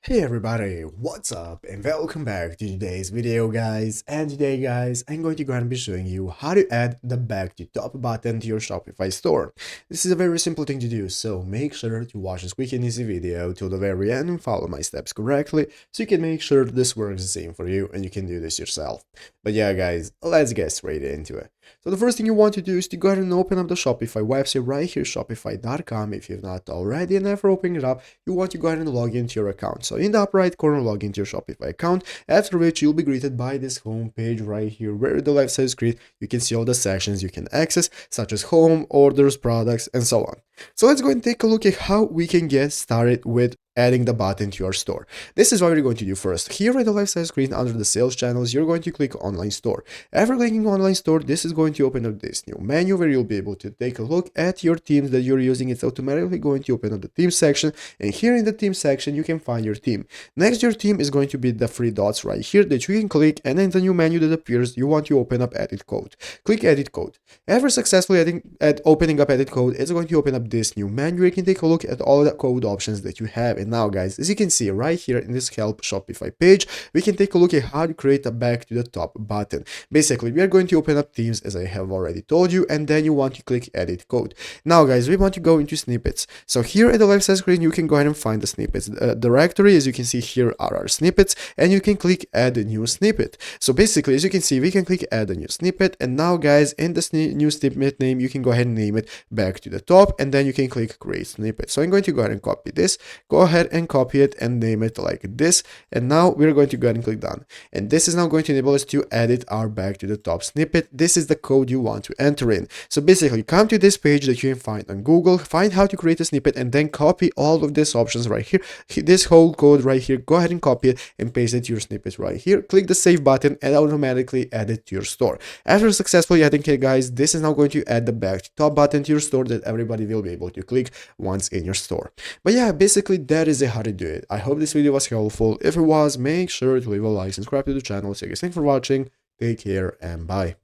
Hey everybody, what's up and welcome back to today's video guys. And today guys, I'm going to go ahead and be showing you how to add the back to top button to your Shopify store. This is a very simple thing to do, so make sure to watch this quick and easy video till the very end and follow my steps correctly so you can make sure this works the same for you and you can do this yourself. But yeah guys, let's get straight into it. So the first thing you want to do is to go ahead and open up the Shopify website right here, shopify.com if you've not already, and after opening it up, you want to go ahead and log into your account. So in the upper right corner, log into your Shopify account, after which you'll be greeted by this home page right here, where the left side screen, you can see all the sections you can access, such as home, orders, products, and so on. So let's go and take a look at how we can get started with adding the button to your store. This is what we're going to do first. Here at the left side screen under the sales channels, you're going to click online store. After clicking online store, this is going to open up this new menu where you'll be able to take a look at your themes that you're using. It's automatically going to open up the theme section, and here in the theme section you can find your theme. Next to your theme is going to be the three dots right here that you can click, and in the new menu that appears you want to open up edit code. Click edit code. After successfully opening up edit code, it's going to open up this new menu. You can take a look at all the code options that you have. And now guys, as you can see right here in this help Shopify page, we can take a look at how to create a back to the top button. Basically, we are going to open up themes as I have already told you, and then you want to click edit code. Now guys, we want to go into snippets. So here at the left side screen, you can go ahead and find the snippets directory. As you can see, here are our snippets, and you can click add a new snippet. So basically, as you can see, we can click add a new snippet, and now guys, in the new snippet name, you can go ahead and name it back to the top, and then you can click create snippet. So I'm going to go ahead and copy this, go ahead and copy it and name it like this, and now we're going to go ahead and click done, and this is now going to enable us to edit our back to the top snippet. This is the code you want to enter in. So basically, come to this page that you can find on Google, find how to create a snippet, and then copy all of these options right here, this whole code right here. Go ahead and copy it and paste it to your snippet right here. Click the save button and automatically add it to your store. After successfully adding it guys, this is now going to add the back to top button to your store that everybody will be able to click once in your store. But yeah, basically that is how to do it. I hope this video was helpful. If it was, make sure to leave a like, subscribe to the channel. So guys, thanks for watching, take care, and bye.